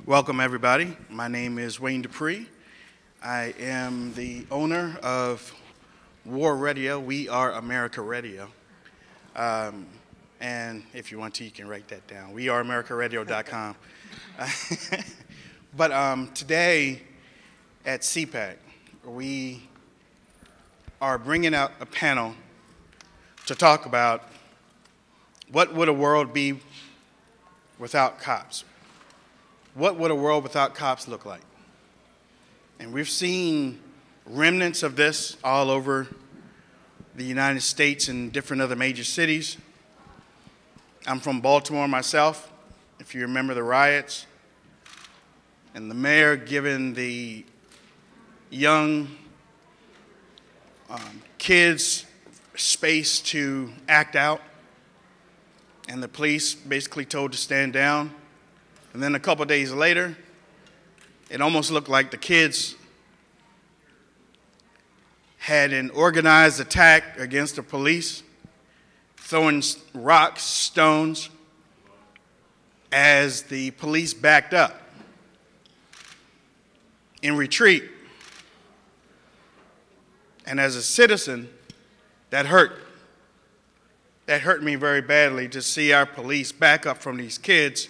Welcome, everybody. My name is Wayne Dupree. I am the owner of War Radio. We are America Radio. And if you want to, you can write that down. WeAreAmericaRadio.com. But today at CPAC, we are bringing out a panel to talk about what would a world be without cops? What would a world without cops look like? And we've seen remnants of this all over the United States and different other major cities. I'm from Baltimore myself, if you remember the riots, and the mayor giving the young kids space to act out, and the police basically told to stand down. And then a couple days later, it almost looked like the kids had an organized attack against the police, throwing rocks, stones, as the police backed up in retreat. And as a citizen, that hurt. That hurt me very badly to see our police back up from these kids.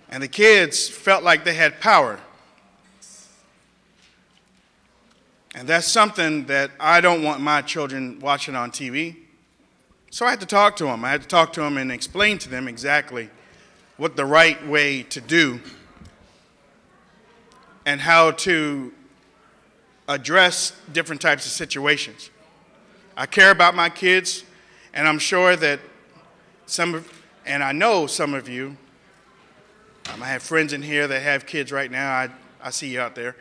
And the kids felt like they had power. And that's something that I don't want my children watching on TV. So I had to talk to them. I had to talk to them and explain to them exactly what the right way to do and how to address different types of situations. I care about my kids, and I'm sure that and I know some of you, I have friends in here that have kids right now. I see you out there.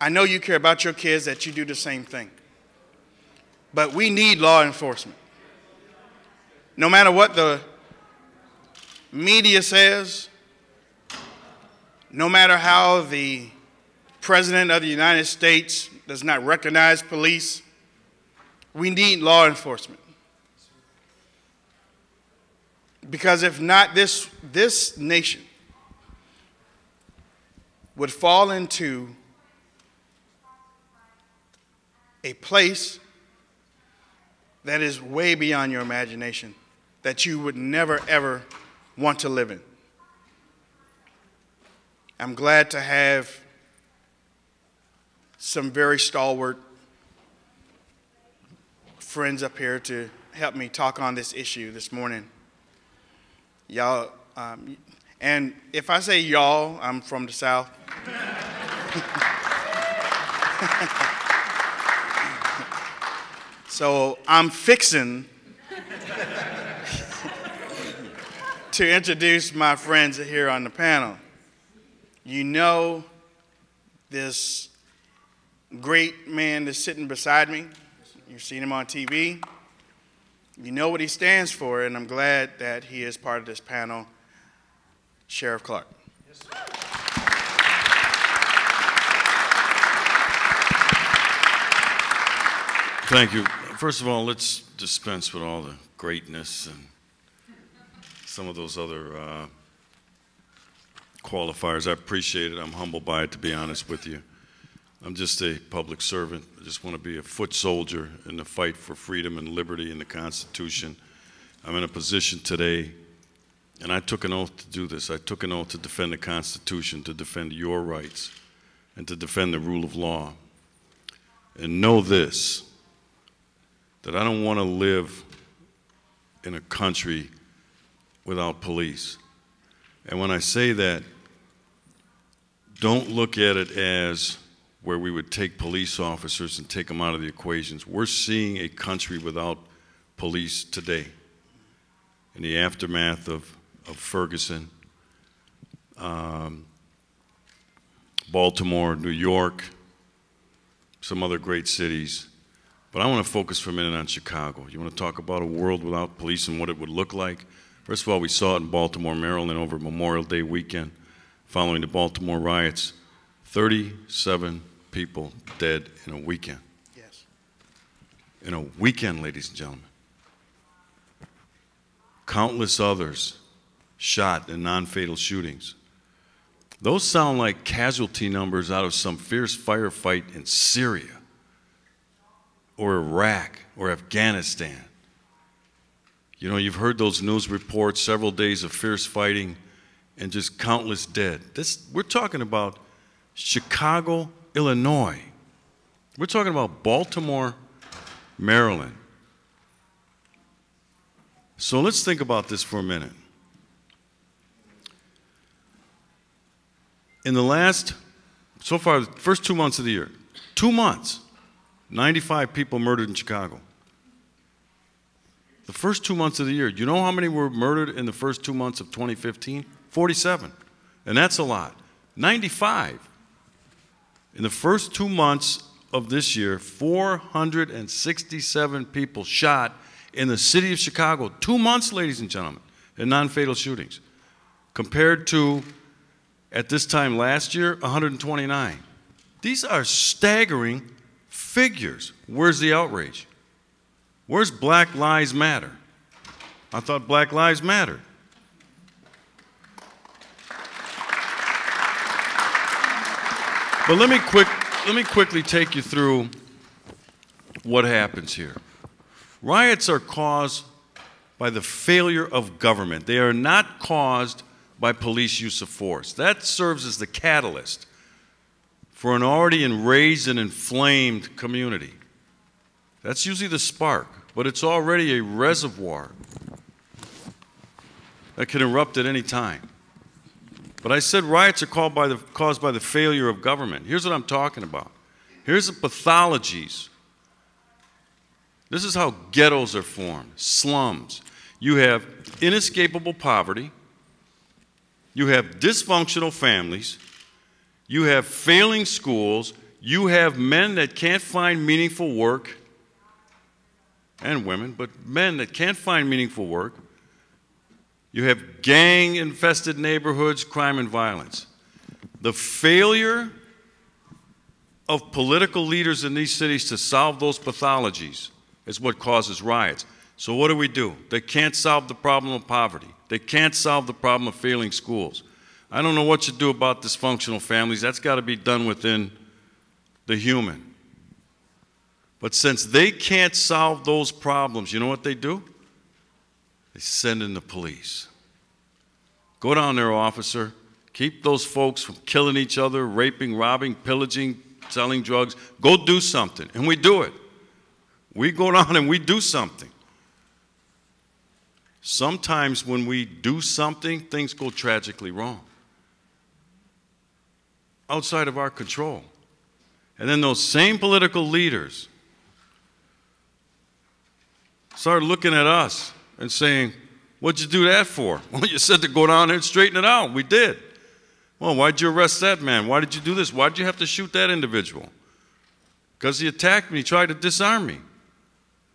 I know you care about your kids, that you do the same thing. But we need law enforcement. No matter what the media says, no matter how the President of the United States does not recognize police, we need law enforcement. Because if not, this nation would fall into a place that is way beyond your imagination, that you would never, ever want to live in. I'm glad to have some very stalwart friends up here to help me talk on this issue this morning. Y'all, and if I say y'all, I'm from the South. So I'm fixing to introduce my friends here on the panel. You know this great man that's sitting beside me. You've seen him on TV. You know what he stands for, and I'm glad that he is part of this panel. Sheriff Clark. Yes, sir. Thank you. First of all, let's dispense with all the greatness and some of those other qualifiers. I appreciate it. I'm humbled by it, to be honest with you. I'm just a public servant. I just want to be a foot soldier in the fight for freedom and liberty in the Constitution. I'm in a position today, and I took an oath to do this. I took an oath to defend the Constitution, to defend your rights, and to defend the rule of law. And know this, that I don't want to live in a country without police. And when I say that, don't look at it as where we would take police officers and take them out of the equations. We're seeing a country without police today. In the aftermath of Ferguson, Baltimore, New York, some other great cities. But I want to focus for a minute on Chicago. You want to talk about a world without police and what it would look like? First of all, we saw it in Baltimore, Maryland over Memorial Day weekend following the Baltimore riots. 37 people dead in a weekend. Yes. In a weekend, ladies and gentlemen. Countless others shot in non-fatal shootings. Those sound like casualty numbers out of some fierce firefight in Syria or Iraq or Afghanistan. You know, you've heard those news reports, several days of fierce fighting and just countless dead. We're talking about Chicago, Illinois. We're talking about Baltimore, Maryland. So let's think about this for a minute. In the last, so far, the first 2 months of the year, 2 months, 95 people murdered in Chicago. The first 2 months of the year, you know how many were murdered in the first 2 months of 2015? 47. And that's a lot. 95. In the first 2 months of this year, 467 people shot in the city of Chicago. 2 months, ladies and gentlemen, in non-fatal shootings. Compared to, at this time last year, 129. These are staggering figures. Where's the outrage? Where's Black Lives Matter? I thought Black Lives Mattered. But let me quickly take you through what happens here. Riots are caused by the failure of government. They are not caused by police use of force. That serves as the catalyst for an already enraged and inflamed community. That's usually the spark, but it's already a reservoir that can erupt at any time. But I said riots are caused by the failure of government. Here's what I'm talking about. Here's the pathologies. This is how ghettos are formed, slums. You have inescapable poverty. You have dysfunctional families. You have failing schools. You have men that can't find meaningful work, and women, but men that can't find meaningful work. You have gang-infested neighborhoods, crime and violence. The failure of political leaders in these cities to solve those pathologies is what causes riots. So what do? They can't solve the problem of poverty. They can't solve the problem of failing schools. I don't know what you do about dysfunctional families. That's got to be done within the human. But since they can't solve those problems, you know what they do? They send in the police. Go down there, officer. Keep those folks from killing each other, raping, robbing, pillaging, selling drugs. Go do something. And we do it. We go down and we do something. Sometimes when we do something, things go tragically wrong, outside of our control. And then those same political leaders start looking at us and saying, what'd you do that for? Well, you said to go down there and straighten it out. We did. Well, why'd you arrest that man? Why did you do this? Why'd you have to shoot that individual? Because he attacked me, he tried to disarm me.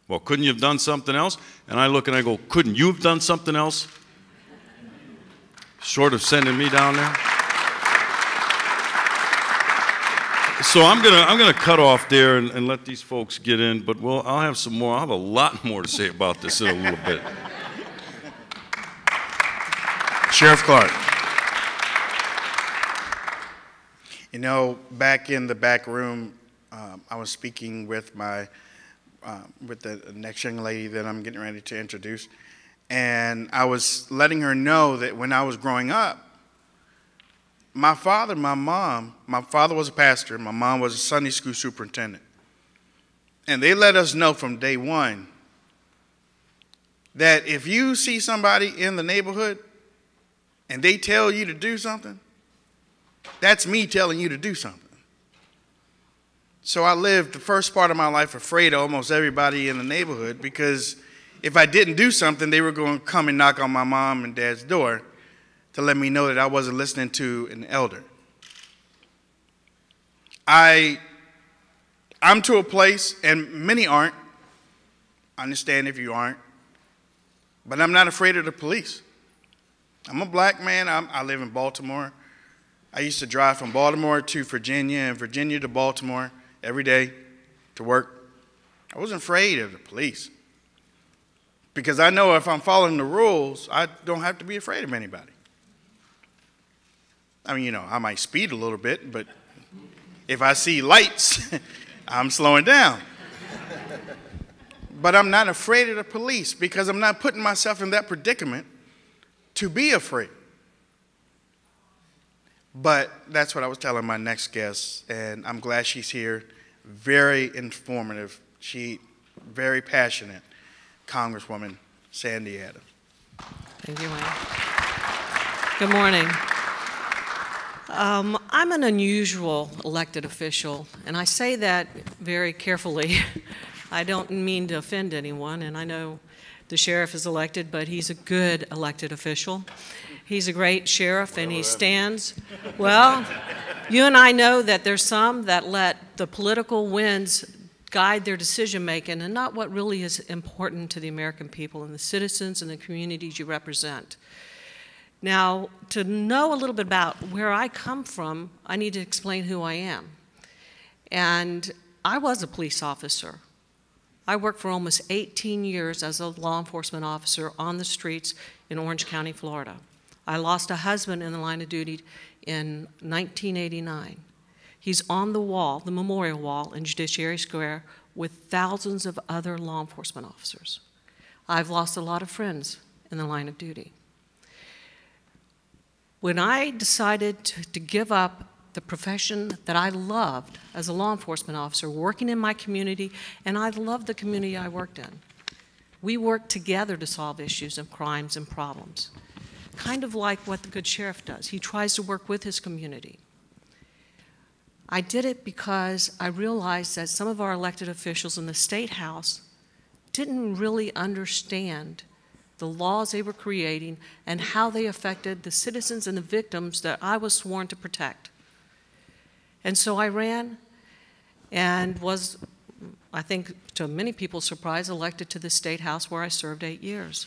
Well, couldn't you have done something else? And I look and I go, couldn't you have done something else? Short of sending me down there. So I'm gonna cut off there and let these folks get in, but I'll have some more. I'll have a lot more to say about this in a little bit. Sheriff Clark. You know, back in the back room, I was speaking with with the next young lady that I'm getting ready to introduce, and I was letting her know that when I was growing up, my father was a pastor, my mom was a Sunday school superintendent, and they let us know from day one that if you see somebody in the neighborhood and they tell you to do something, that's me telling you to do something. So I lived the first part of my life afraid of almost everybody in the neighborhood, because if I didn't do something, they were going to come and knock on my mom and dad's door to let me know that I wasn't listening to an elder. I'm to a place, and many aren't, I understand if you aren't, but I'm not afraid of the police. I'm a black man. I live in Baltimore. I used to drive from Baltimore to Virginia and Virginia to Baltimore every day to work. I wasn't afraid of the police, because I know if I'm following the rules, I don't have to be afraid of anybody. I mean, you know, I might speed a little bit, but if I see lights, I'm slowing down. But I'm not afraid of the police because I'm not putting myself in that predicament to be afraid. But that's what I was telling my next guest, and I'm glad she's here. Very informative. She very passionate. Congresswoman Sandy Adams. Thank you, Wayne. Good morning. I'm an unusual elected official, and I say that very carefully. I don't mean to offend anyone, and I know the sheriff is elected, but he's a good elected official. He's a great sheriff, and he stands. Well, you and I know that there's some that let the political winds guide their decision-making and not what really is important to the American people and the citizens and the communities you represent. Now, to know a little bit about where I come from, I need to explain who I am. And I was a police officer. I worked for almost 18 years as a law enforcement officer on the streets in Orange County, Florida. I lost a husband in the line of duty in 1989. He's on the wall, the memorial wall in Judiciary Square with thousands of other law enforcement officers. I've lost a lot of friends in the line of duty. When I decided to give up the profession that I loved as a law enforcement officer, working in my community, and I loved the community I worked in. We worked together to solve issues and crimes and problems, kind of like what the good sheriff does. He tries to work with his community. I did it because I realized that some of our elected officials in the State House didn't really understand the laws they were creating and how they affected the citizens and the victims that I was sworn to protect. And so I ran and was, I think to many people's surprise, elected to the State House where I served 8 years.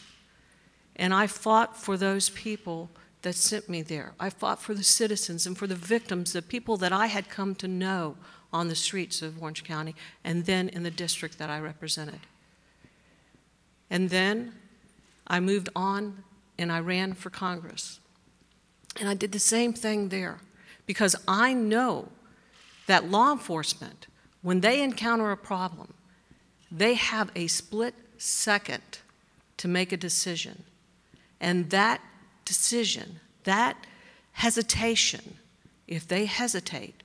And I fought for those people that sent me there. I fought for the citizens and for the victims, the people that I had come to know on the streets of Orange County and then in the district that I represented. And then I moved on and I ran for Congress. And I did the same thing there because I know that law enforcement, when they encounter a problem, they have a split second to make a decision. And that decision, that hesitation, if they hesitate,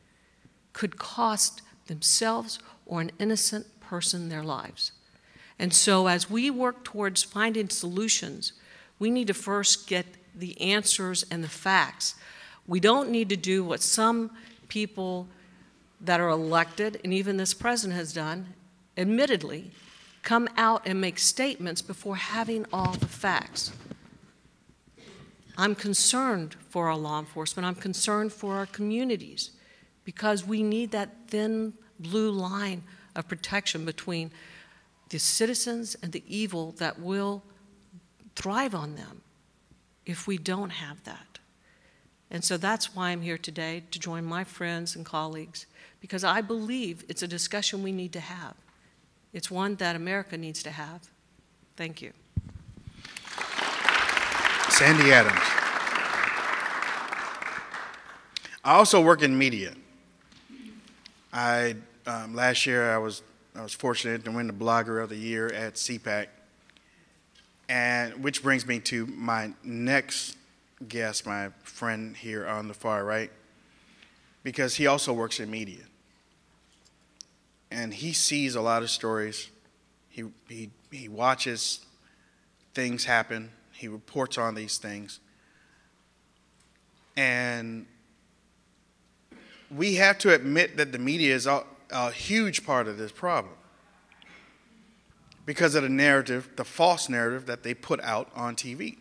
could cost themselves or an innocent person their lives. And so as we work towards finding solutions, we need to first get the answers and the facts. We don't need to do what some people that are elected, and even this president has done, admittedly, come out and make statements before having all the facts. I'm concerned for our law enforcement. I'm concerned for our communities because we need that thin blue line of protection between the citizens and the evil that will thrive on them if we don't have that. And so that's why I'm here today, to join my friends and colleagues, because I believe it's a discussion we need to have. It's one that America needs to have. Thank you. Sandy Adams. I also work in media. Last year I was fortunate to win the Blogger of the Year at CPAC, and which brings me to my next guest, my friend here on the far right, because he also works in media, and he sees a lot of stories. He watches things happen. He reports on these things, and we have to admit that the media is a huge part of this problem because of the narrative, the false narrative that they put out on TV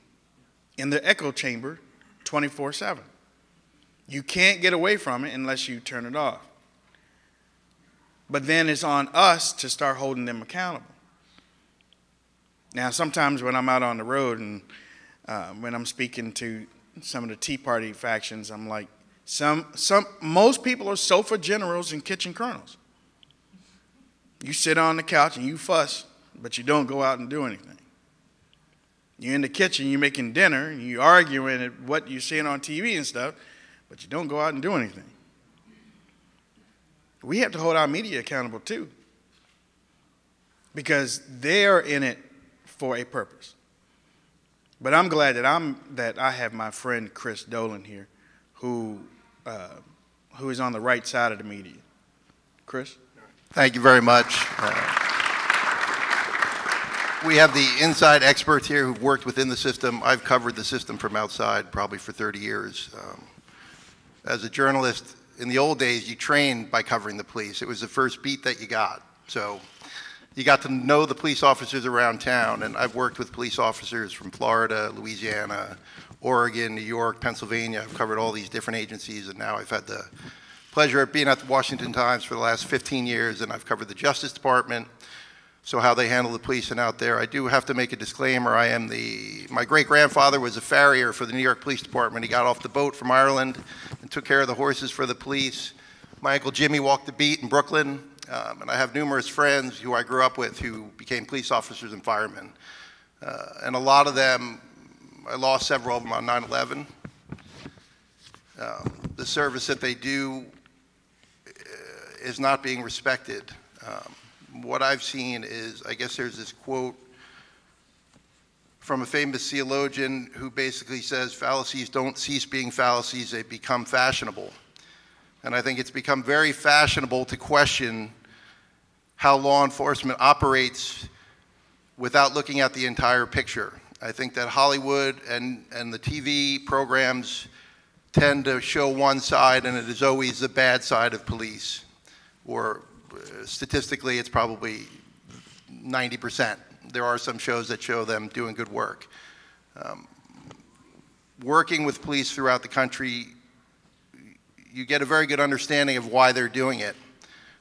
in the echo chamber 24/7. You can't get away from it unless you turn it off. But then it's on us to start holding them accountable. Now, sometimes when I'm out on the road and when I'm speaking to some of the Tea Party factions, I'm like, most people are sofa generals and kitchen colonels. You sit on the couch and you fuss, but you don't go out and do anything. You're in the kitchen, you're making dinner, and you're arguing at what you're seeing on TV and stuff, but you don't go out and do anything. We have to hold our media accountable too, because they're in it for a purpose. But I'm glad that I have my friend Chris Dolan here, who is on the right side of the media. Chris? Thank you very much. We have the inside experts here who've worked within the system. I've covered the system from outside probably for 30 years. As a journalist, in the old days, you trained by covering the police. It was the first beat that you got. So you got to know the police officers around town, and I've worked with police officers from Florida, Louisiana, Oregon, New York, Pennsylvania. I've covered all these different agencies, and now I've had the pleasure of being at the Washington Times for the last 15 years, and I've covered the Justice Department, so how they handle the police and out there. I do have to make a disclaimer. My great-grandfather was a farrier for the New York Police Department. He got off the boat from Ireland and took care of the horses for the police. My Uncle Jimmy walked the beat in Brooklyn, and I have numerous friends who I grew up with who became police officers and firemen. And a lot of them, I lost several of them on 9/11. The service that they do is not being respected. What I've seen is, I guess there's this quote from a famous theologian who basically says fallacies don't cease being fallacies, they become fashionable. And I think it's become very fashionable to question how law enforcement operates without looking at the entire picture. I think that Hollywood and the TV programs tend to show one side, and it is always the bad side of police. Or statistically, it's probably 90%. There are some shows that show them doing good work. Working with police throughout the country, you get a very good understanding of why they're doing it.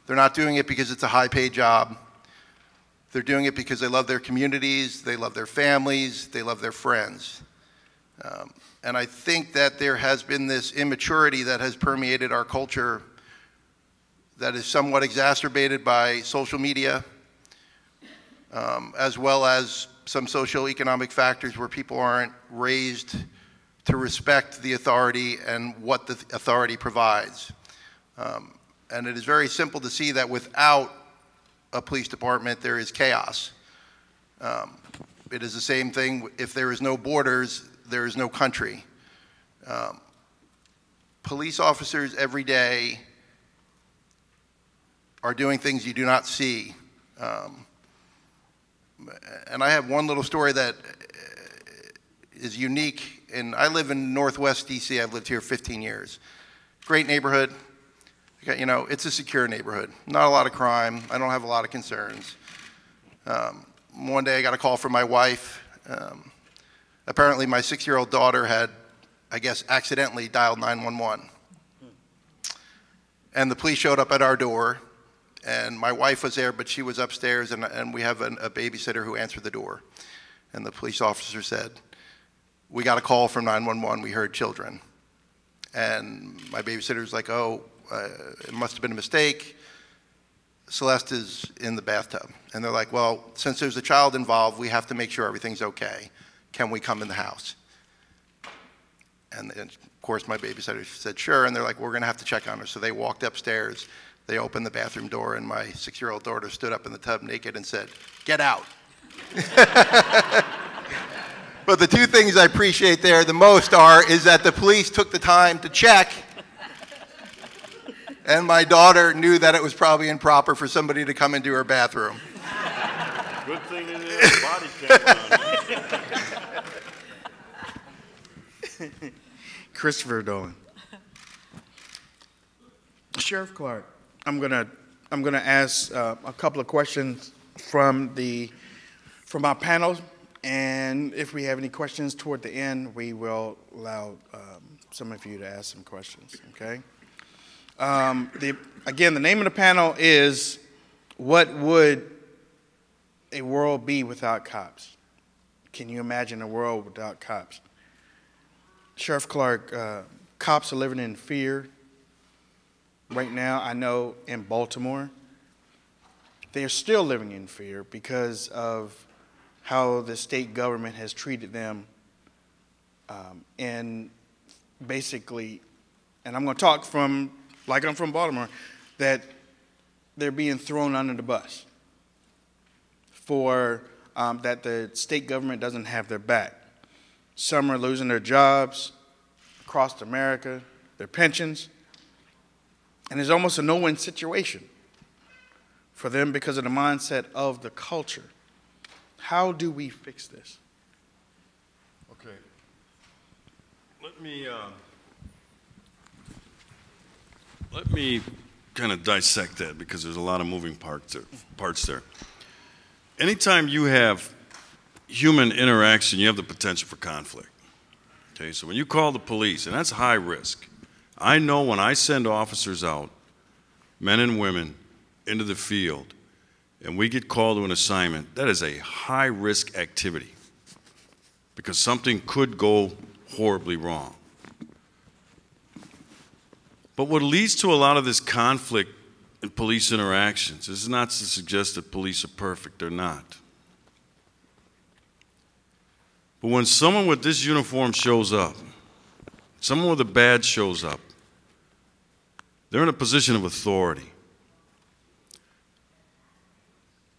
They're not doing it because it's a high-paid job. They're doing it because they love their communities, they love their families, they love their friends. And I think that there has been this immaturity that has permeated our culture that is somewhat exacerbated by social media, as well as some socioeconomic factors where people aren't raised to respect the authority and what the authority provides. And it is very simple to see that without a police department, there is chaos. It is the same thing, if there is no borders, there is no country. Police officers every day are doing things you do not see. And I have one little story that is unique. And I live in Northwest DC. I've lived here 15 years. Great neighborhood. You know, it's a secure neighborhood. Not a lot of crime. I don't have a lot of concerns. One day I got a call from my wife. Apparently my 6-year-old daughter had, I guess, accidentally dialed 911. And the police showed up at our door. And my wife was there, but she was upstairs, and we have a babysitter who answered the door. And the police officer said, "We got a call from 911, we heard children." And my babysitter was like, "Oh, it must have been a mistake. Celeste is in the bathtub." And they're like, "Well, since there's a child involved, we have to make sure everything's okay. Can we come in the house?" And of course, my babysitter said, "Sure." And they're like, "We're gonna have to check on her." So they walked upstairs. They opened the bathroom door, and my 6-year-old daughter stood up in the tub naked and said, "Get out." But the two things I appreciate there the most is that the police took the time to check, and my daughter knew that it was probably improper for somebody to come into her bathroom. Good thing it is body cam on. Christopher Dolan. Sheriff Clark, I'm gonna ask a couple of questions from our panel, and if we have any questions toward the end, we will allow some of you to ask some questions. Okay. Again, the name of the panel is "What Would a World Be Without Cops?" Can you imagine a world without cops? Sheriff Clark, cops are living in fear. Right now, I know in Baltimore, they're still living in fear because of how the state government has treated them in basically and I'm going to talk from, like I'm from Baltimore, that they're being thrown under the bus for that the state government doesn't have their back. Some are losing their jobs across America, their pensions, and it's almost a no-win situation for them because of the mindset of the culture. How do we fix this? Okay. Let me kind of dissect that because there's a lot of moving parts there. Anytime you have human interaction, you have the potential for conflict. Okay, so when you call the police, and that's high risk, I know when I send officers out, men and women, into the field, and we get called to an assignment, that is a high-risk activity because something could go horribly wrong. But what leads to a lot of this conflict in police interactions is not to suggest that police are perfect. They're not. But when someone with this uniform shows up, someone with a badge shows up, they're in a position of authority.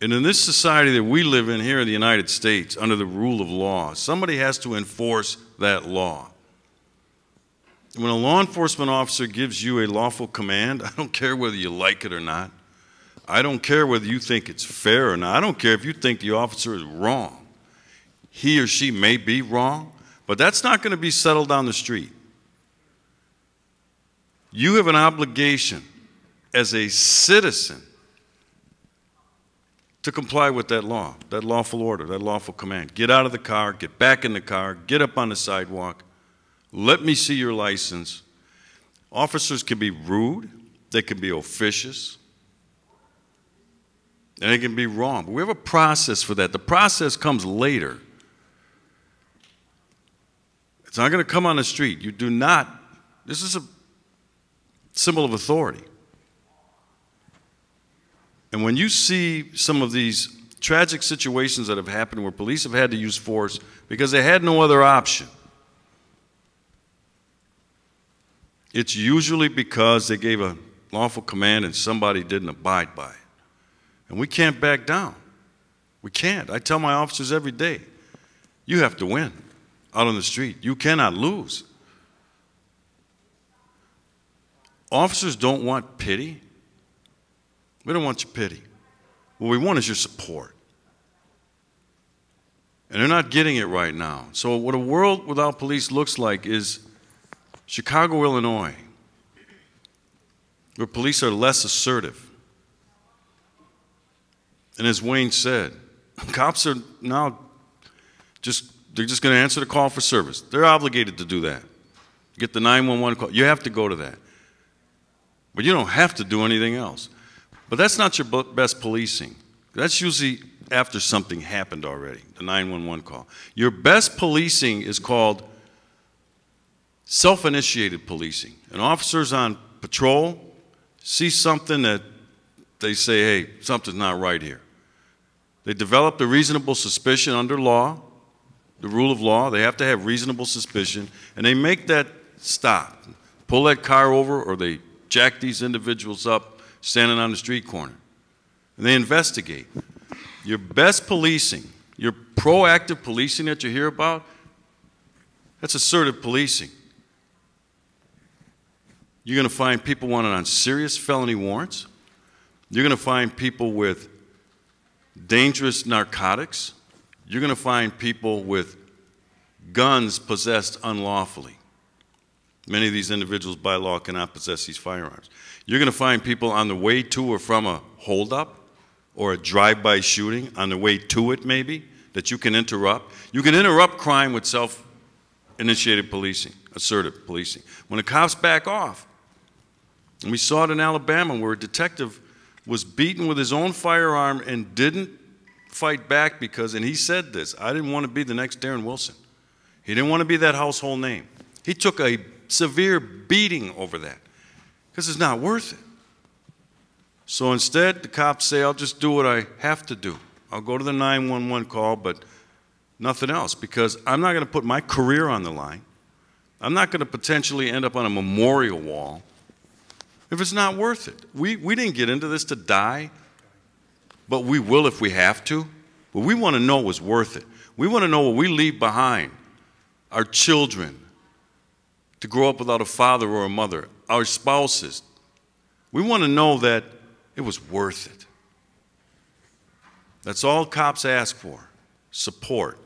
And in this society that we live in here in the United States, under the rule of law, somebody has to enforce that law. When a law enforcement officer gives you a lawful command, I don't care whether you like it or not. I don't care whether you think it's fair or not. I don't care if you think the officer is wrong. He or she may be wrong, but that's not going to be settled down the street. You have an obligation as a citizen to comply with that law, that lawful order, that lawful command. Get out of the car, get back in the car, get up on the sidewalk. Let me see your license. Officers can be rude, they can be officious, and they can be wrong. But we have a process for that. The process comes later. It's not going to come on the street. You do not, this is a symbol of authority. And when you see some of these tragic situations that have happened where police have had to use force because they had no other option, it's usually because they gave a lawful command and somebody didn't abide by it. And we can't back down. We can't. I tell my officers every day, you have to win out on the street. You cannot lose. Officers don't want pity. We don't want your pity. What we want is your support. And they're not getting it right now. So what a world without police looks like is Chicago, Illinois, where police are less assertive. And as Wayne said, cops are now they're just going to answer the call for service. They're obligated to do that. Get the 911 call. You have to go to that. But you don't have to do anything else. But that's not your best policing. That's usually after something happened already, the 911 call. Your best policing is called self-initiated policing. And officers on patrol see something that they say, hey, something's not right here. They develop a reasonable suspicion under law, the rule of law. They have to have reasonable suspicion, and they make that stop, pull that car over, or they jack these individuals up standing on the street corner. And they investigate. Your best policing, your proactive policing that you hear about, that's assertive policing. You're going to find people wanted on serious felony warrants. You're going to find people with dangerous narcotics. You're going to find people with guns possessed unlawfully. Many of these individuals by law cannot possess these firearms. You're going to find people on the way to or from a holdup or a drive-by shooting, on the way to it maybe, that you can interrupt. You can interrupt crime with self-initiated policing, assertive policing. When the cops back off, and we saw it in Alabama where a detective was beaten with his own firearm and didn't fight back because, and he said this, I didn't want to be the next Darren Wilson. He didn't want to be that household name. He took a severe beating over that because it's not worth it. So instead, the cops say, I'll just do what I have to do. I'll go to the 911 call, but nothing else, because I'm not going to put my career on the line. I'm not going to potentially end up on a memorial wall if it's not worth it. We didn't get into this to die, but we will if we have to. But we want to know it was worth it. We want to know what we leave behind, our children, to grow up without a father or a mother, our spouses. We want to know that it was worth it. That's all cops ask for, support.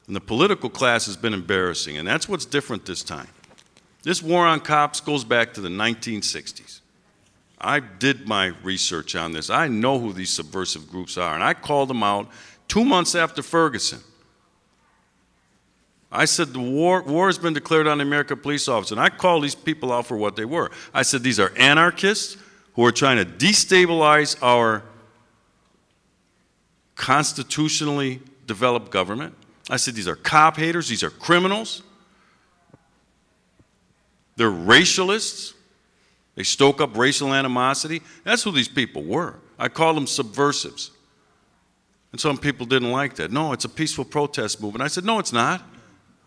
And the political class has been embarrassing, and that's what's different this time. This war on cops goes back to the 1960s. I did my research on this. I know who these subversive groups are, and I called them out 2 months after Ferguson. I said the war has been declared on the American police officers, and I called these people out for what they were. I said these are anarchists who are trying to destabilize our constitutionally developed government. I said these are cop haters, these are criminals. They're racialists. They stoke up racial animosity. That's who these people were. I called them subversives. And some people didn't like that. No, it's a peaceful protest movement. I said, no, it's not.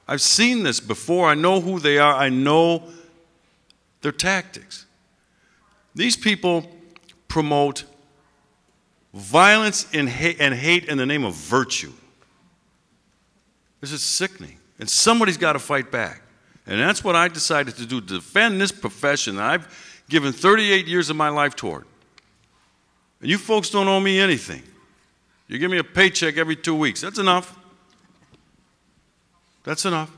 I've seen this before. I know who they are. I know their tactics. These people promote violence and hate in the name of virtue. This is sickening. And somebody's got to fight back. And that's what I decided to do, to defend this profession that I've given 38 years of my life toward. And you folks don't owe me anything. You give me a paycheck every 2 weeks. That's enough. That's enough.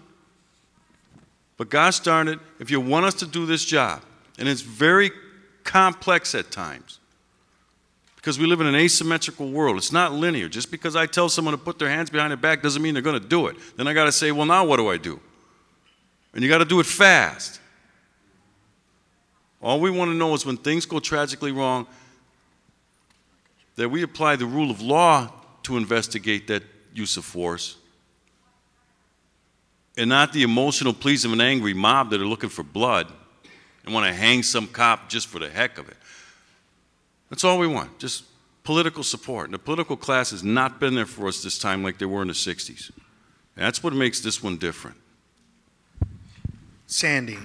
But gosh darn it, if you want us to do this job, and it's very complex at times, because we live in an asymmetrical world. It's not linear. Just because I tell someone to put their hands behind their back doesn't mean they're going to do it. Then I got to say, well, now what do I do? And you got to do it fast. All we want to know is when things go tragically wrong, that we apply the rule of law to investigate that use of force, and not the emotional pleas of an angry mob that are looking for blood and want to hang some cop just for the heck of it. That's all we want, just political support. And the political class has not been there for us this time like they were in the 60s. And that's what makes this one different. Sandy.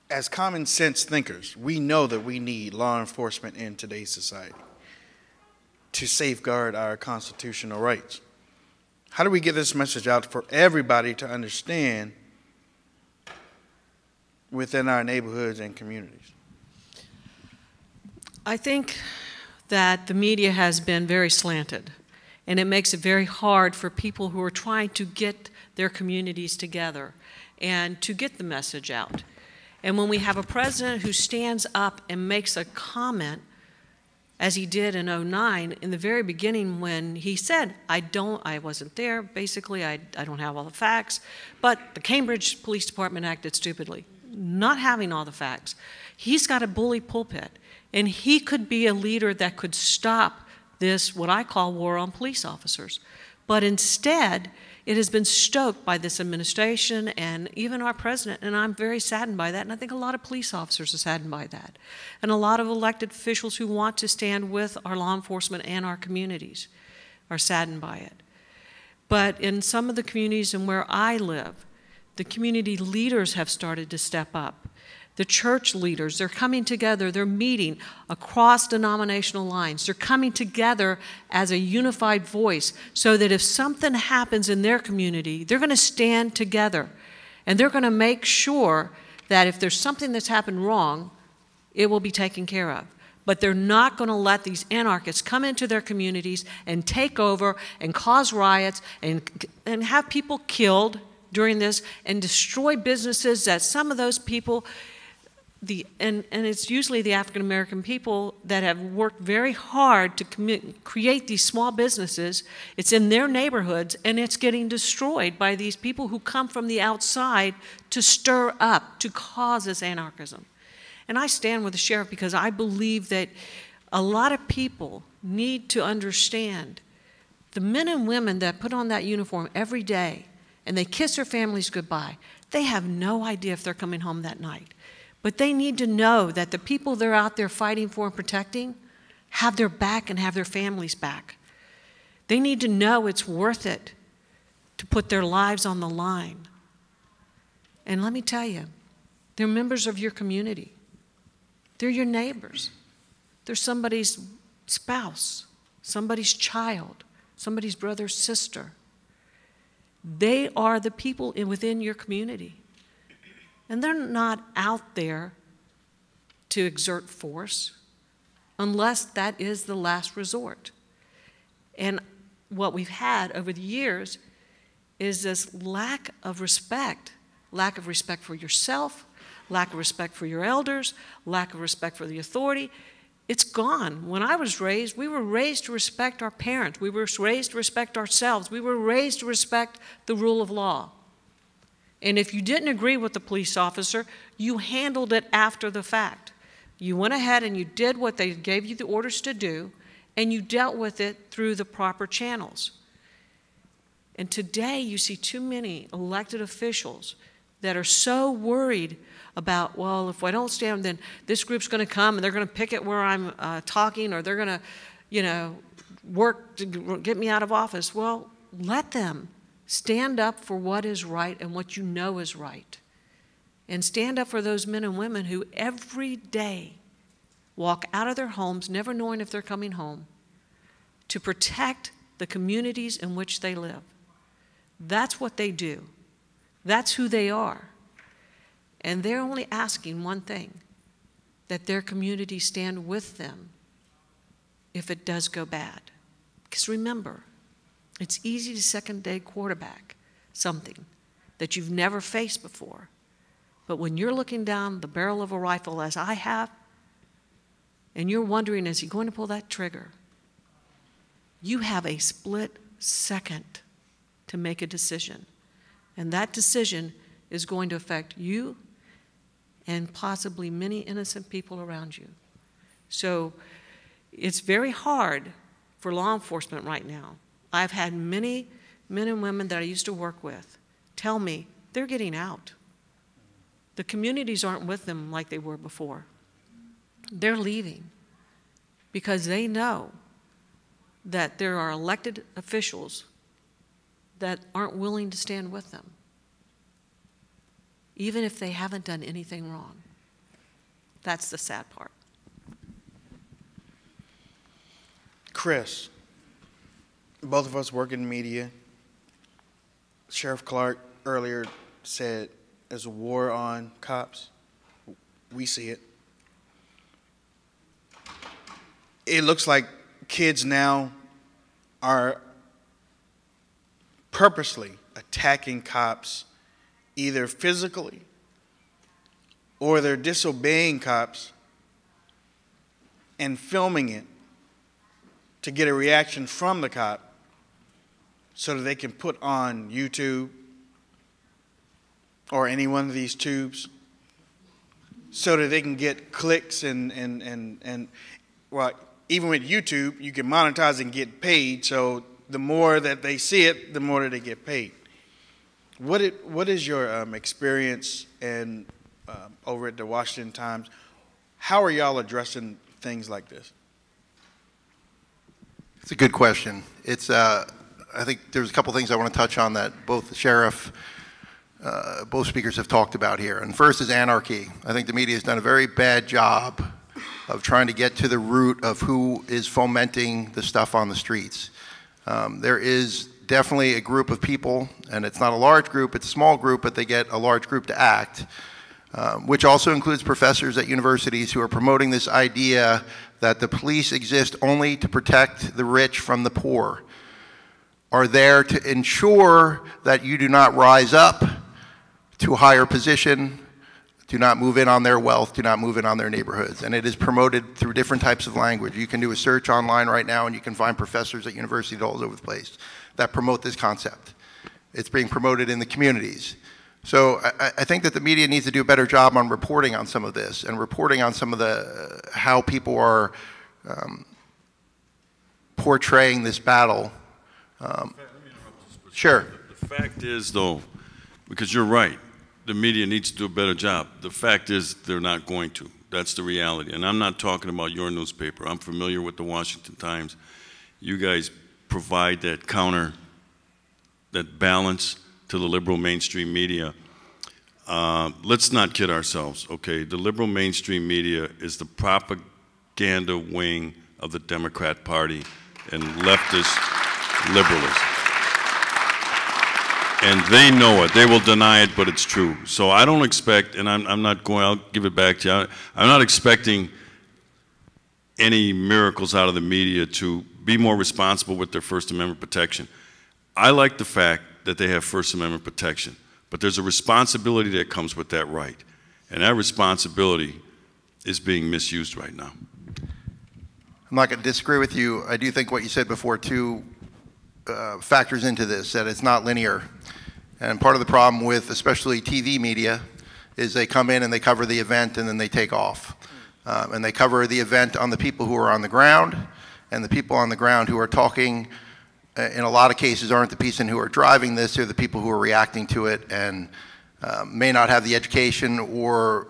As common sense thinkers, we know that we need law enforcement in today's society to safeguard our constitutional rights. How do we get this message out for everybody to understand within our neighborhoods and communities? I think that the media has been very slanted, and it makes it very hard for people who are trying to get their communities together and to get the message out. And when we have a president who stands up and makes a comment, as he did in '09, in the very beginning when he said, I wasn't there, basically, I don't have all the facts, but the Cambridge Police Department acted stupidly, not having all the facts. He's got a bully pulpit, and he could be a leader that could stop this, what I call war on police officers. But instead, it has been stoked by this administration and even our president, and I'm very saddened by that, and I think a lot of police officers are saddened by that, and a lot of elected officials who want to stand with our law enforcement and our communities are saddened by it. But in some of the communities in where I live, the community leaders have started to step up. The church leaders, they're coming together, they're meeting across denominational lines. They're coming together as a unified voice so that if something happens in their community, they're going to stand together. And they're going to make sure that if there's something that's happened wrong, it will be taken care of. But they're not going to let these anarchists come into their communities and take over and cause riots and have people killed during this and destroy businesses that some of those people... And it's usually the African-American people that have worked very hard to create these small businesses. It's in their neighborhoods, and it's getting destroyed by these people who come from the outside to stir up, to cause this anarchism. And I stand with the sheriff because I believe that a lot of people need to understand the men and women that put on that uniform every day and they kiss their families goodbye, they have no idea if they're coming home that night. But they need to know that the people they're out there fighting for and protecting, have their back and have their families back. They need to know it's worth it to put their lives on the line. And let me tell you, they're members of your community. They're your neighbors. They're somebody's spouse, somebody's child, somebody's brother or sister. They are the people within your community. And they're not out there to exert force unless that is the last resort. And what we've had over the years is this lack of respect for yourself, lack of respect for your elders, lack of respect for the authority. It's gone. When I was raised, we were raised to respect our parents. We were raised to respect ourselves. We were raised to respect the rule of law. And if you didn't agree with the police officer, you handled it after the fact. You went ahead and you did what they gave you the orders to do, and you dealt with it through the proper channels. And today you see too many elected officials that are so worried about, well, if I don't stand, then this group's going to come and they're going to picket where I'm talking, or they're going to, work to get me out of office. Well, let them stand up for what is right and what you know is right. And stand up for those men and women who every day walk out of their homes, never knowing if they're coming home, to protect the communities in which they live. That's what they do. That's who they are. And they're only asking one thing, that their community stand with them if it does go bad. Because remember, it's easy to second-day quarterback something that you've never faced before. But when you're looking down the barrel of a rifle, as I have, and you're wondering, is he going to pull that trigger? You have a split second to make a decision. And that decision is going to affect you and possibly many innocent people around you. So it's very hard for law enforcement right now. I've had many men and women that I used to work with tell me they're getting out. The communities aren't with them like they were before. They're leaving because they know that there are elected officials that aren't willing to stand with them, even if they haven't done anything wrong. That's the sad part. Chris, both of us work in media. Sheriff Clark earlier said there's a war on cops. We see it. It looks like kids now are purposely attacking cops, either physically or they're disobeying cops and filming it to get a reaction from the cop so that they can put on YouTube or any one of these tubes so that they can get clicks and well, even with YouTube, you can monetize and get paid, so the more that they see it, the more that they get paid. What is your experience and over at the Washington Times? How are y'all addressing things like this? It's a good question. It's I think there's a couple things I want to touch on that both the sheriff, both speakers have talked about here. And first is anarchy. I think the media has done a very bad job of trying to get to the root of who is fomenting the stuff on the streets. There is definitely a group of people, and it's not a large group, it's a small group, but they get a large group to act, which also includes professors at universities who are promoting this idea that the police exist only to protect the rich from the poor, are there to ensure that you do not rise up to a higher position, do not move in on their wealth, do not move in on their neighborhoods. And it is promoted through different types of language. You can do a search online right now and you can find professors at universities all over the place that promote this concept. It's being promoted in the communities. So I think that the media needs to do a better job on reporting on some of this and reporting on some of the, how people are portraying this battle. Sure. The fact is, though, because you're right, the media needs to do a better job. The fact is they're not going to. That's the reality. And I'm not talking about your newspaper. I'm familiar with the Washington Times. You guys provide that counter, that balance to the liberal mainstream media. Let's not kid ourselves, okay? The liberal mainstream media is the propaganda wing of the Democrat Party and leftist liberalism. And they know it. They will deny it, but it's true. So I don't expect, and I'm not going, I'll give it back to you. I'm not expecting any miracles out of the media to be more responsible with their First Amendment protection. I like the fact that they have First Amendment protection, but there's a responsibility that comes with that right. And that responsibility is being misused right now. I'm not going to disagree with you. I do think what you said before, too, factors into this, that it's not linear. And part of the problem with especially TV media is they come in and they cover the event and then they take off. And they cover the event on the people who are on the ground, and the people on the ground who are talking, in a lot of cases, aren't the people who are driving this, they're the people who are reacting to it and may not have the education or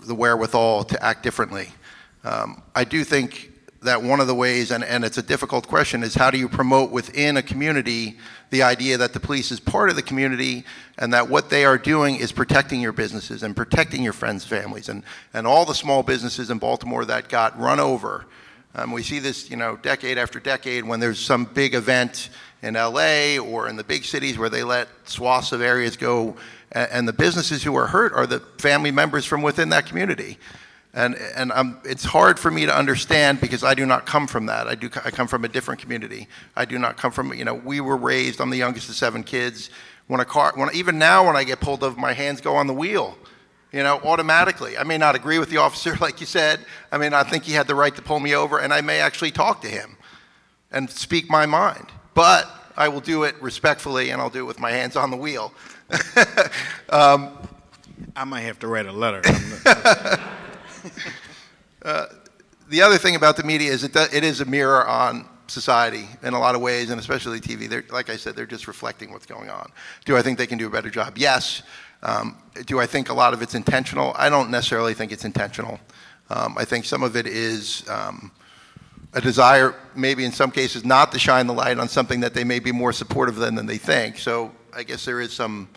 the wherewithal to act differently. I do think that one of the ways, and it's a difficult question, is how do you promote within a community the idea that the police is part of the community and that what they are doing is protecting your businesses and protecting your friends' families and all the small businesses in Baltimore that got run over. We see this, you know, decade after decade when there's some big event in LA or in the big cities where they let swaths of areas go, and the businesses who are hurt are the family members from within that community. And it's hard for me to understand because I do not come from that. I come from a different community. I do not come from, you know, we were raised, I'm the youngest of 7 kids. Even now when I get pulled over, my hands go on the wheel, you know, automatically. I may not agree with the officer, like you said. I may not think he had the right to pull me over, and I may actually talk to him and speak my mind. But I will do it respectfully, and I'll do it with my hands on the wheel. I might have to write a letter. The other thing about the media is it is a mirror on society in a lot of ways, and especially TV. Like I said, they're just reflecting what's going on. Do I think they can do a better job? Yes. Do I think a lot of it's intentional? I don't necessarily think it's intentional. I think some of it is a desire, maybe in some cases, not to shine the light on something that they may be more supportive than they think. So I guess there is some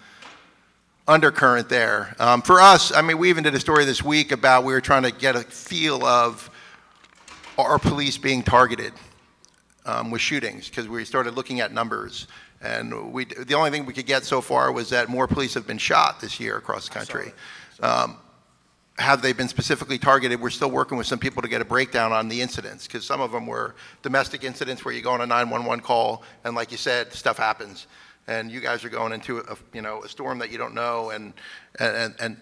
undercurrent there. For us, I mean, we even did a story this week about we were trying to get a feel of our police being targeted with shootings, because we started looking at numbers. And the only thing we could get so far was that more police have been shot this year across the country. Have they been specifically targeted? We're still working with some people to get a breakdown on the incidents, because some of them were domestic incidents where you go on a 911 call, and like you said, stuff happens. And you guys are going into a storm that you don't know, and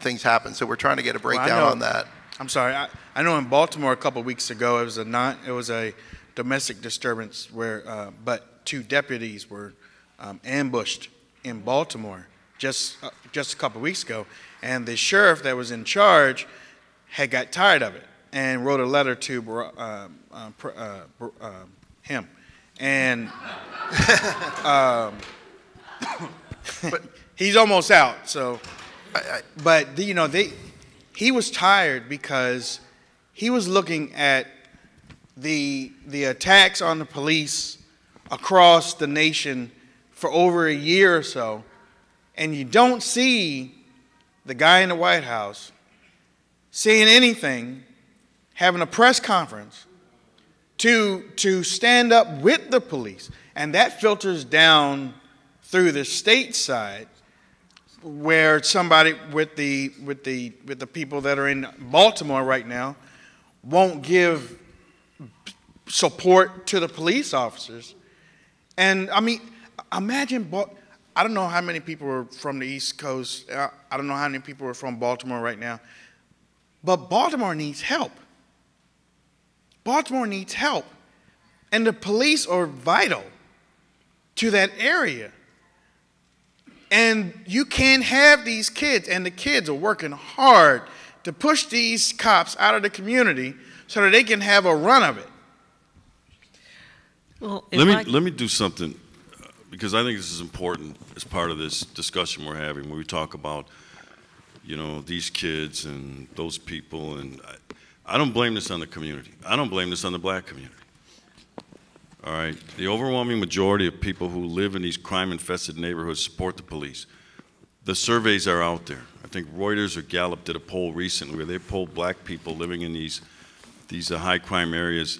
things happen. So we're trying to get a breakdown on that. I'm sorry. I know in Baltimore a couple of weeks ago it was a domestic disturbance where but 2 deputies were ambushed in Baltimore just a couple of weeks ago, and the sheriff that was in charge had got tired of it and wrote a letter to him, and but he's almost out. So, but you know, he was tired because he was looking at the attacks on the police across the nation for over a year or so, and you don't see the guy in the White House saying anything, having a press conference to stand up with the police, and that filters down through the state side, where somebody with the people that are in Baltimore right now won't give support to the police officers. And I mean, imagine, I don't know how many people are from the East Coast. I don't know how many people are from Baltimore right now. But Baltimore needs help. Baltimore needs help. And the police are vital to that area. And you can't have these kids, and the kids are working hard to push these cops out of the community so that they can have a run of it. Well, let me do something, because I think this is important as part of this discussion we're having, where we talk about, you know, these kids and those people. And I don't blame this on the community. I don't blame this on the black community. All right? The overwhelming majority of people who live in these crime-infested neighborhoods support the police. The surveys are out there. I think Reuters or Gallup did a poll recently where they polled black people living in these high crime areas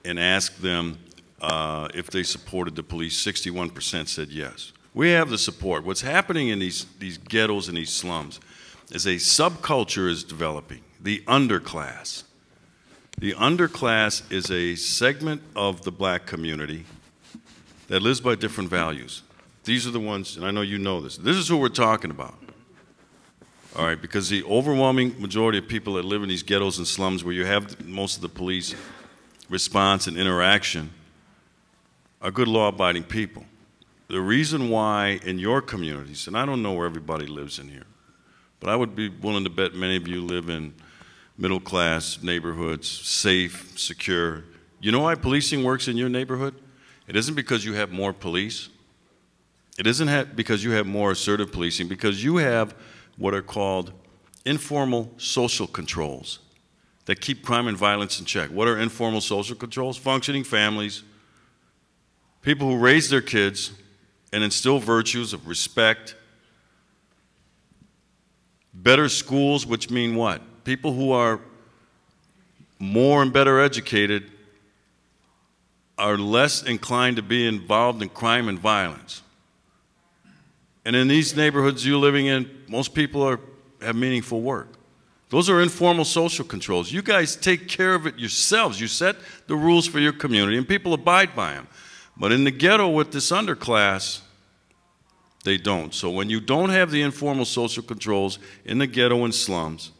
and asked them if they supported the police. 61% said yes. We have the support. What's happening in these ghettos and these slums is a subculture is developing, the underclass. The underclass is a segment of the black community that lives by different values. These are the ones, and I know you know this. This is who we're talking about. All right, because the overwhelming majority of people that live in these ghettos and slums where you have most of the police response and interaction are good law-abiding people. The reason why in your communities, and I don't know where everybody lives in here, but I would be willing to bet many of you live in middle-class neighborhoods, safe, secure. You know why policing works in your neighborhood? It isn't because you have more police. It isn't because you have more assertive policing, because you have what are called informal social controls that keep crime and violence in check. What are informal social controls? Functioning families, people who raise their kids and instill virtues of respect, better schools, which mean what? People who are more and better educated are less inclined to be involved in crime and violence. And in these neighborhoods you're living in, most people have meaningful work. Those are informal social controls. You guys take care of it yourselves. You set the rules for your community, and people abide by them. But in the ghetto with this underclass, they don't. So when you don't have the informal social controls in the ghetto and slums,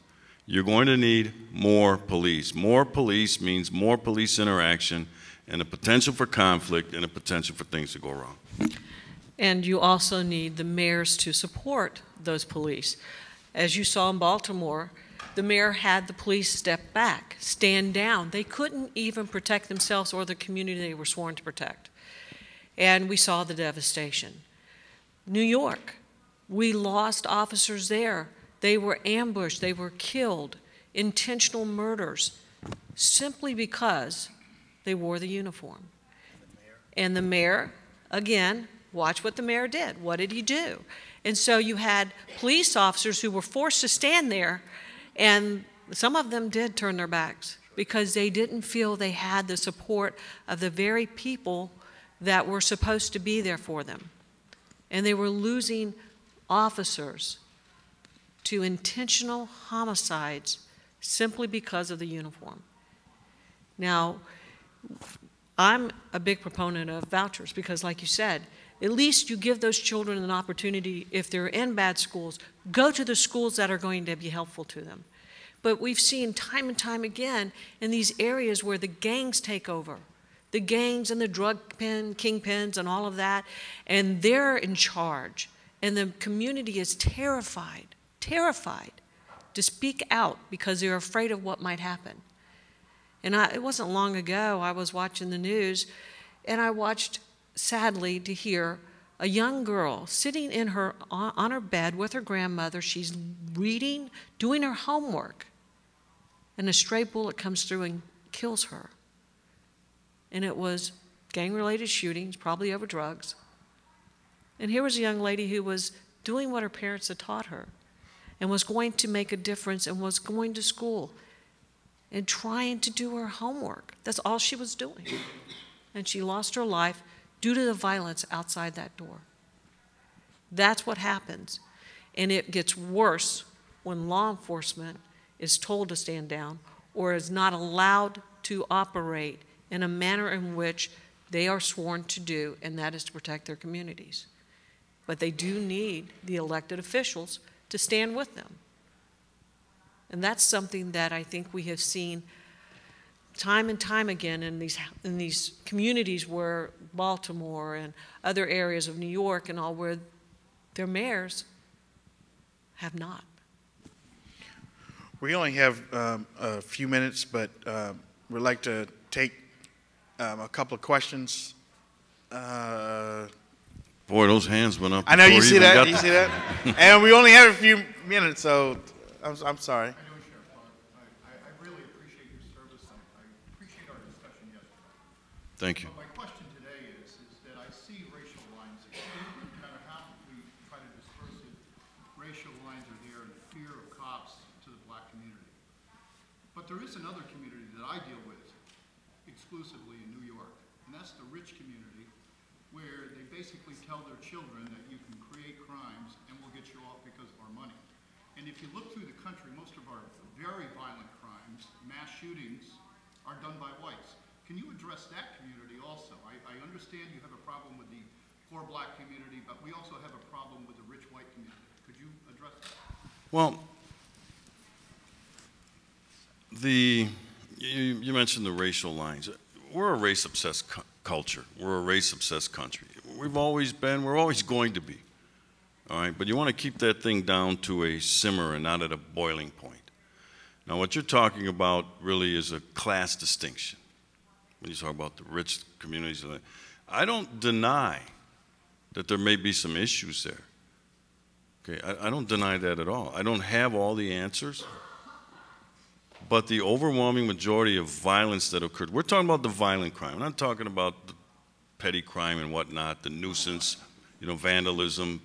you're going to need more police. More police means more police interaction and a potential for conflict and a potential for things to go wrong. And you also need the mayors to support those police. As you saw in Baltimore, the mayor had the police step back, stand down. They couldn't even protect themselves or the community they were sworn to protect. And we saw the devastation. New York, we lost officers there. They were ambushed, they were killed, intentional murders, simply because they wore the uniform. And the mayor, again, watch what the mayor did. What did he do? And so you had police officers who were forced to stand there, and some of them did turn their backs because they didn't feel they had the support of the very people that were supposed to be there for them. And they were losing officers to intentional homicides simply because of the uniform. Now, I'm a big proponent of vouchers because, like you said, at least you give those children an opportunity, if they're in bad schools, go to the schools that are going to be helpful to them. But we've seen time and time again in these areas where the gangs take over, the gangs and the drug kingpins and all of that, and they're in charge. And the community is terrified to speak out because they're afraid of what might happen. And it wasn't long ago, I was watching the news, and I watched, sadly, to hear a young girl sitting on her bed with her grandmother. She's reading, doing her homework, and a stray bullet comes through and kills her. And it was gang-related shootings, probably over drugs. And here was a young lady who was doing what her parents had taught her and was going to make a difference and was going to school and trying to do her homework. That's all she was doing. And she lost her life due to the violence outside that door. That's what happens. And it gets worse when law enforcement is told to stand down or is not allowed to operate in a manner in which they are sworn to do, and that is to protect their communities. But they do need the elected officials to stand with them. And that's something that I think we have seen time and time again in these communities where Baltimore and other areas of New York and all, where their mayors have not. We only have a few minutes, but we'd like to take a couple of questions. Boy, those hands went up. I know you see that. You see that? And we only have a few minutes, so I'm sorry. I really appreciate Thank you. My question today is that I see racial lines. No matter how we try to disperse it, racial lines are there in fear of cops to the black community. But there is another community that I deal with exclusively in New York, and that's the rich community, where they basically tell their children that you can create crimes and we'll get you off because of our money. And if you look through the country, most of our very violent crimes, mass shootings, are done by whites. Can you address that community also? I understand you have a problem with the poor black community, but we also have a problem with the rich white community. Could you address that? Well, you mentioned the racial lines. We're a race-obsessed culture. We're a race-obsessed country. We've always been, we're always going to be. All right, but you want to keep that thing down to a simmer and not at a boiling point. Now, what you're talking about really is a class distinction. When you talk about the rich communities, I don't deny that there may be some issues there. Okay, I don't deny that at all. I don't have all the answers, but the overwhelming majority of violence that occurred, we're talking about the violent crime. I'm not talking about the petty crime and whatnot, the nuisance, you know, vandalism,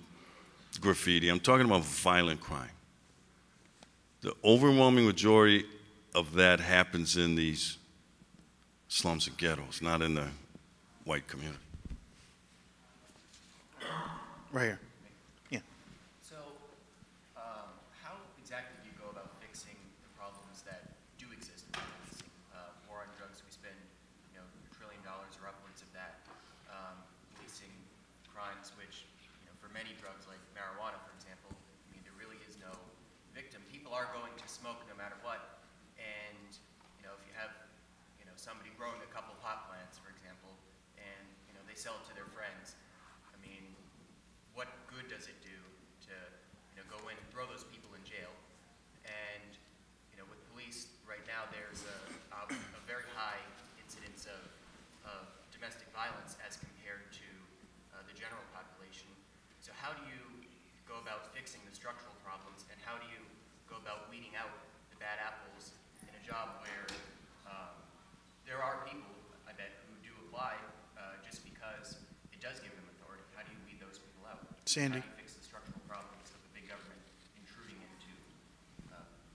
graffiti. I'm talking about violent crime. The overwhelming majority of that happens in these slums and ghettos, not in the white community. Right here. Yeah. So, how exactly do you go about fixing the problems that do exist in policing? War on drugs, we spend, $1 trillion or upwards of that. Policing crimes, which, for many drugs like marijuana, for example, there really is no victim. People are going to smoke no matter what, and if you have somebody growing a couple pot plants, for example, and they sell it to their friends, what good does it do to go in and throw those people in jail? And with police right now, there's a very high incidence of domestic violence as compared to the general population. So how do you go about fixing the structural problems, and how do you go about weeding out the bad apples in a job where there are people, I bet, who do apply just because it does give them authority? How do you weed those people out? Sandy. How do you fix the structural problems of the big government intruding into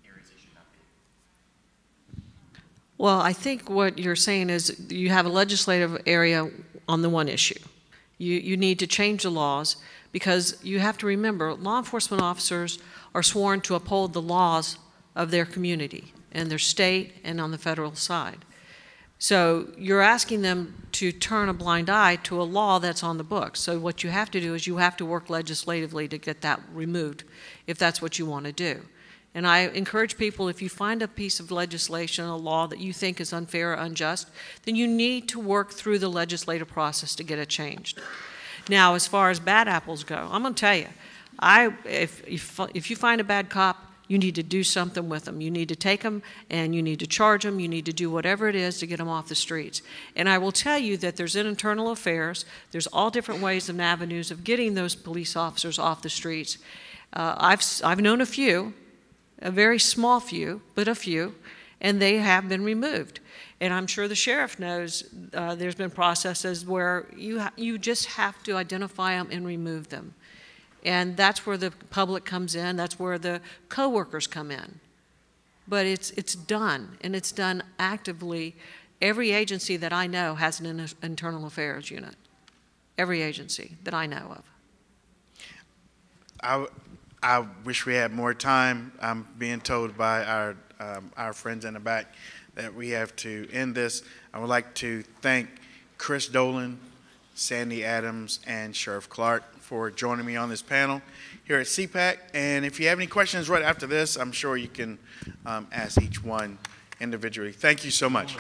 areas they should not be? Well, I think what you're saying is you have a legislative area on the one issue. You need to change the laws, because you have to remember, law enforcement officers are sworn to uphold the laws of their community and their state and on the federal side. So you're asking them to turn a blind eye to a law that's on the books. So what you have to do is you have to work legislatively to get that removed, if that's what you want to do. And I encourage people, if you find a piece of legislation, a law that you think is unfair or unjust, then you need to work through the legislative process to get it changed. Now, as far as bad apples go, I'm going to tell you, if you find a bad cop, you need to do something with them. You need to take them and you need to charge them. You need to do whatever it is to get them off the streets. And I will tell you that there's internal affairs. There's all different ways and avenues of getting those police officers off the streets. I've known a few, a very small few, but a few, and they have been removed. And I'm sure the sheriff knows there's been processes where you just have to identify them and remove them. And that's where the public comes in. That's where the coworkers come in. But it's done, and it's done actively. Every agency that I know has an internal affairs unit. Every agency that I know of. I wish we had more time. I'm being told by our friends in the back that we have to end this. I would like to thank Chris Dolan, Sandy Adams, and Sheriff Clark for joining me on this panel here at CPAC. And if you have any questions right after this, I'm sure you can ask each one individually. Thank you so much.